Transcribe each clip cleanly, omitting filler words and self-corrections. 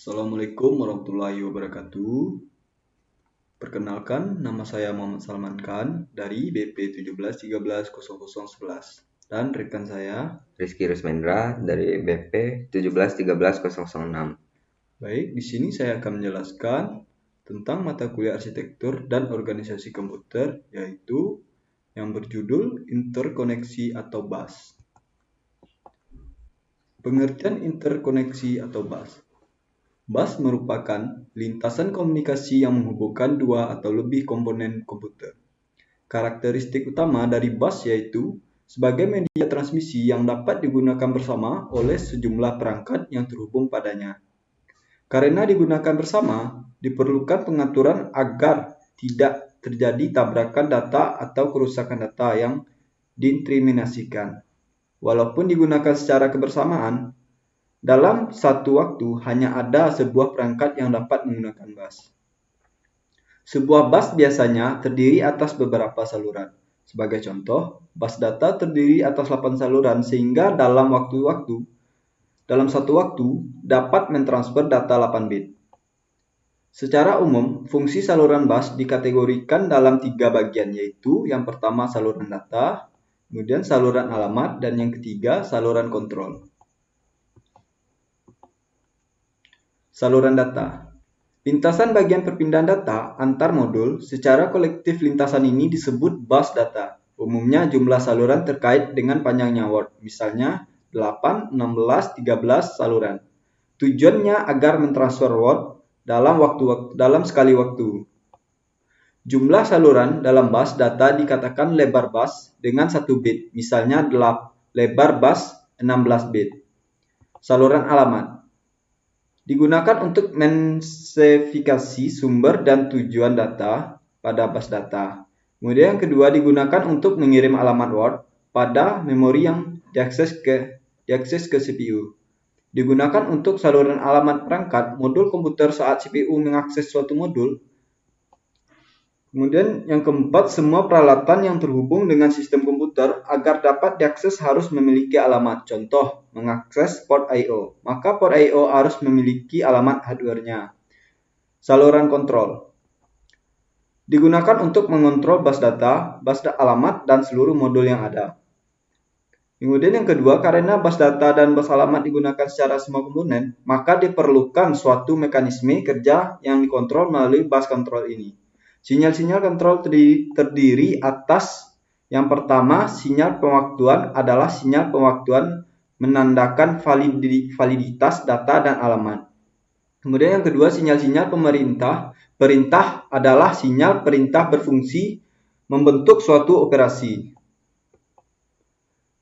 Assalamualaikum warahmatullahi wabarakatuh. Perkenalkan, nama saya Muhammad Salman Khan dari BP 17130011 dan rekan saya Rizky Rusmendra dari BP 17130006. Baik, di sini saya akan menjelaskan tentang mata kuliah arsitektur dan organisasi komputer, yaitu yang berjudul interkoneksi atau bus. Pengertian interkoneksi atau bus. Bus merupakan lintasan komunikasi yang menghubungkan dua atau lebih komponen komputer. Karakteristik utama dari bus yaitu sebagai media transmisi yang dapat digunakan bersama oleh sejumlah perangkat yang terhubung padanya. Karena digunakan bersama, diperlukan pengaturan agar tidak terjadi tabrakan data atau kerusakan data yang diinterminasikan. Walaupun digunakan secara kebersamaan, dalam satu waktu hanya ada sebuah perangkat yang dapat menggunakan bus. Sebuah bus biasanya terdiri atas beberapa saluran. Sebagai contoh, bus data terdiri atas 8 saluran sehingga dalam satu waktu dapat mentransfer data 8 bit. Secara umum, fungsi saluran bus dikategorikan dalam 3 bagian, yaitu yang pertama saluran data, kemudian saluran alamat, dan yang ketiga saluran kontrol. Saluran data. Lintasan bagian perpindahan data antar modul, secara kolektif lintasan ini disebut bus data. Umumnya jumlah saluran terkait dengan panjangnya word, misalnya 8, 16, 13 saluran. Tujuannya agar mentransfer word dalam sekali waktu. Jumlah saluran dalam bus data dikatakan lebar bus dengan 1 bit, misalnya lebar bus 16 bit. Saluran alamat digunakan untuk menspesifikasi sumber dan tujuan data pada bus data. Kemudian yang kedua digunakan untuk mengirim alamat word pada memori yang diakses ke CPU. Digunakan untuk saluran alamat perangkat modul komputer saat CPU mengakses suatu modul. Kemudian yang keempat, semua peralatan yang terhubung dengan sistem komputer agar dapat diakses harus memiliki alamat. Contoh, mengakses port I/O. Maka port I/O harus memiliki alamat hardware-nya. Saluran kontrol digunakan untuk mengontrol bus data, bus alamat, dan seluruh modul yang ada. Kemudian yang kedua, karena bus data dan bus alamat digunakan secara semua komponen, maka diperlukan suatu mekanisme kerja yang dikontrol melalui bus kontrol ini. Sinyal-sinyal kontrol terdiri atas yang pertama, sinyal pewaktuan adalah sinyal pewaktuan menandakan validitas data dan alamat. Kemudian yang kedua, sinyal-sinyal perintah adalah sinyal perintah berfungsi membentuk suatu operasi.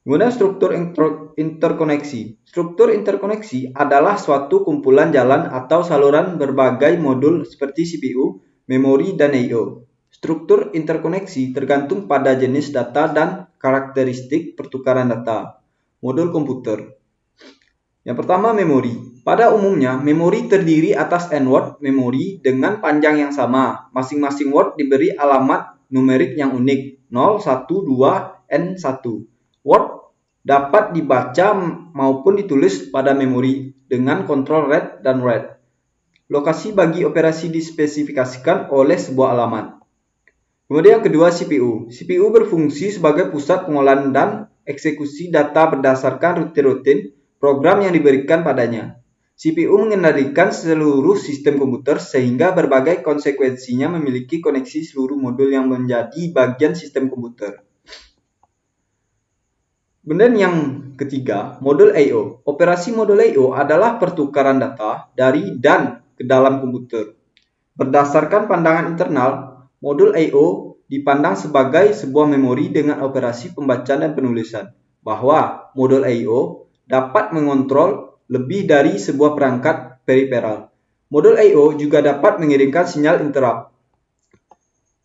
Kemudian struktur interkoneksi. Struktur interkoneksi adalah suatu kumpulan jalan atau saluran berbagai modul seperti CPU, memori, dan I/O. Struktur interkoneksi tergantung pada jenis data dan karakteristik pertukaran data. Modul komputer. Yang pertama, memori. Pada umumnya, memori terdiri atas n-word memori dengan panjang yang sama. Masing-masing word diberi alamat numerik yang unik, 0, 1, 2, n1. Word dapat dibaca maupun ditulis pada memori dengan kontrol read dan write. Lokasi bagi operasi dispesifikasikan oleh sebuah alamat. Kemudian yang kedua, CPU. CPU berfungsi sebagai pusat pengolahan dan eksekusi data berdasarkan rutin program yang diberikan padanya. CPU mengendalikan seluruh sistem komputer sehingga berbagai konsekuensinya memiliki koneksi seluruh modul yang menjadi bagian sistem komputer. Kemudian yang ketiga, modul I/O. Operasi modul I/O adalah pertukaran data dari dan ke dalam komputer. Berdasarkan pandangan internal, modul I/O dipandang sebagai sebuah memori dengan operasi pembacaan dan penulisan, bahwa modul I/O dapat mengontrol lebih dari sebuah perangkat periferal. Modul I/O juga dapat mengirimkan sinyal interrupt.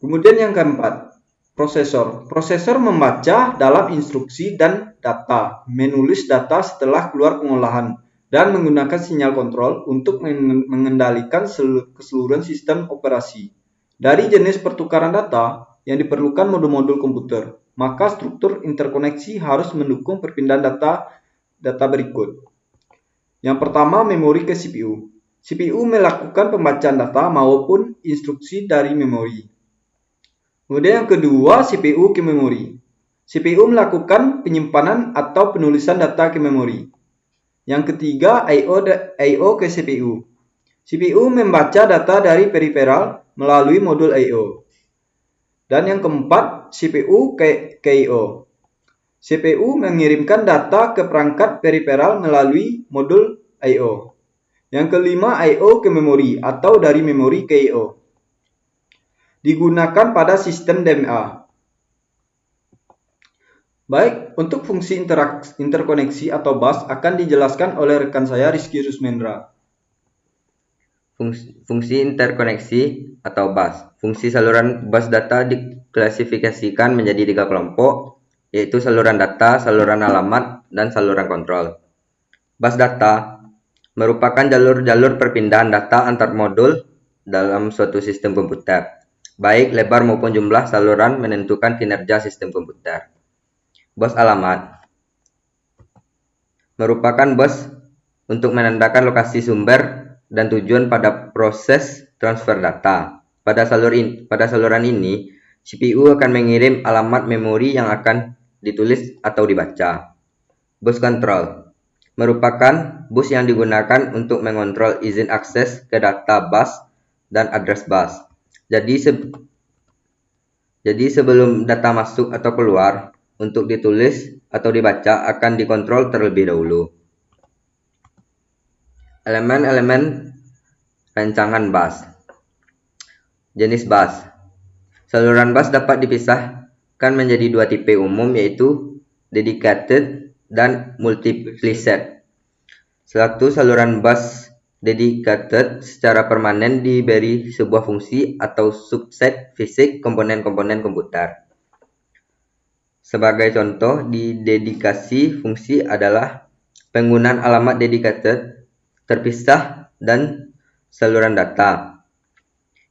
Kemudian yang keempat, prosesor. Prosesor membaca dalam instruksi dan data, menulis data setelah keluar pengolahan, dan menggunakan sinyal kontrol untuk mengendalikan keseluruhan sistem operasi. Dari jenis pertukaran data yang diperlukan modul-modul komputer, maka struktur interkoneksi harus mendukung perpindahan data berikut. Yang pertama, memori ke CPU. CPU melakukan pembacaan data maupun instruksi dari memori. Kemudian yang kedua, CPU ke memori. CPU melakukan penyimpanan atau penulisan data ke memori. Yang ketiga, I/O ke CPU. CPU membaca data dari periferal melalui modul I/O. Dan yang keempat, CPU ke I/O. CPU mengirimkan data ke perangkat periferal melalui modul I/O. Yang kelima, I/O ke memori atau dari memori ke I/O. Digunakan pada sistem DMA. Baik, untuk fungsi interkoneksi atau bus akan dijelaskan oleh rekan saya Rizky Rusmendra. Fungsi interkoneksi atau bus. Fungsi saluran bus data diklasifikasikan menjadi 3 kelompok, yaitu saluran data, saluran alamat, dan saluran kontrol. Bus data merupakan jalur-jalur perpindahan data antar modul dalam suatu sistem komputer. Baik lebar maupun jumlah saluran menentukan kinerja sistem komputer. Bus alamat merupakan bus untuk menandakan lokasi sumber dan tujuan pada proses transfer data. Pada saluran ini, CPU akan mengirim alamat memori yang akan ditulis atau dibaca. Bus control merupakan bus yang digunakan untuk mengontrol izin akses ke data bus dan address bus. Jadi sebelum data masuk atau keluar, untuk ditulis atau dibaca akan dikontrol terlebih dahulu. Elemen-elemen rancangan bus. Jenis bus. Saluran bus dapat dipisahkan menjadi 2 tipe umum, yaitu dedicated dan multiplicit. Suatu saluran bus dedicated secara permanen diberi sebuah fungsi atau subset fisik komponen-komponen komputer. Sebagai contoh, di dedikasi fungsi adalah penggunaan alamat dedicated terpisah dan saluran data,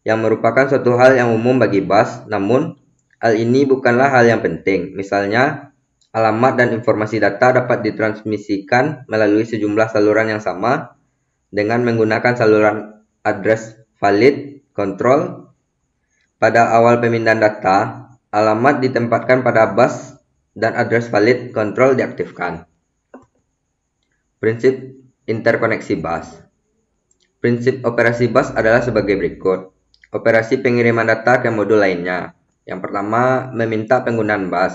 yang merupakan suatu hal yang umum bagi bus, namun hal ini bukanlah hal yang penting. Misalnya, alamat dan informasi data dapat ditransmisikan melalui sejumlah saluran yang sama dengan menggunakan saluran address valid control. Pada awal pemindahan data, alamat ditempatkan pada bus dan address valid control diaktifkan. Prinsip interkoneksi bus. Prinsip operasi bus adalah sebagai berikut. Operasi pengiriman data ke modul lainnya. Yang pertama, meminta penggunaan bus.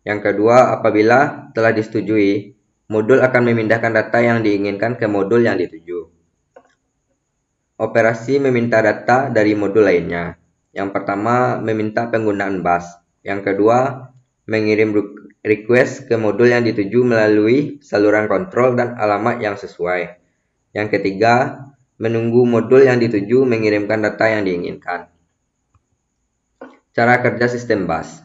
Yang kedua, apabila telah disetujui, modul akan memindahkan data yang diinginkan ke modul yang dituju. Operasi meminta data dari modul lainnya. Yang pertama, meminta penggunaan bus. Yang kedua, mengirim request ke modul yang dituju melalui saluran kontrol dan alamat yang sesuai. Yang ketiga, menunggu modul yang dituju mengirimkan data yang diinginkan. Cara kerja sistem bus.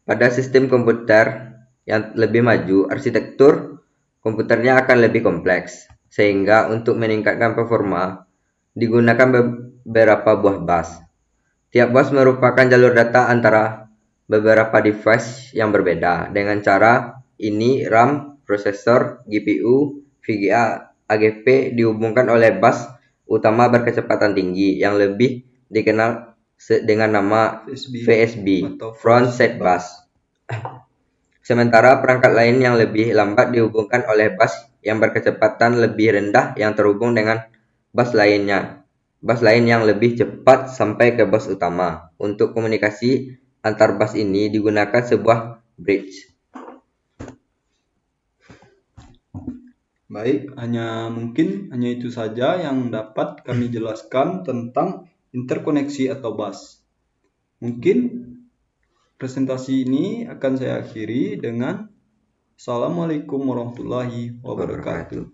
Pada sistem komputer yang lebih maju, arsitektur komputernya akan lebih kompleks, sehingga untuk meningkatkan performa, digunakan beberapa buah bus. Tiap bus merupakan jalur data antara beberapa device yang berbeda. Dengan cara ini, RAM, prosesor, GPU, VGA, AGP dihubungkan oleh bus utama berkecepatan tinggi yang lebih dikenal dengan nama VSB, Front Set Bus. Sementara perangkat lain yang lebih lambat dihubungkan oleh bus yang berkecepatan lebih rendah yang terhubung dengan bus lain yang lebih cepat sampai ke bus utama. Untuk komunikasi antar bus ini digunakan sebuah bridge. Baik, hanya itu saja yang dapat kami jelaskan tentang interkoneksi atau bus. Mungkin presentasi ini akan saya akhiri dengan Assalamualaikum warahmatullahi wabarakatuh.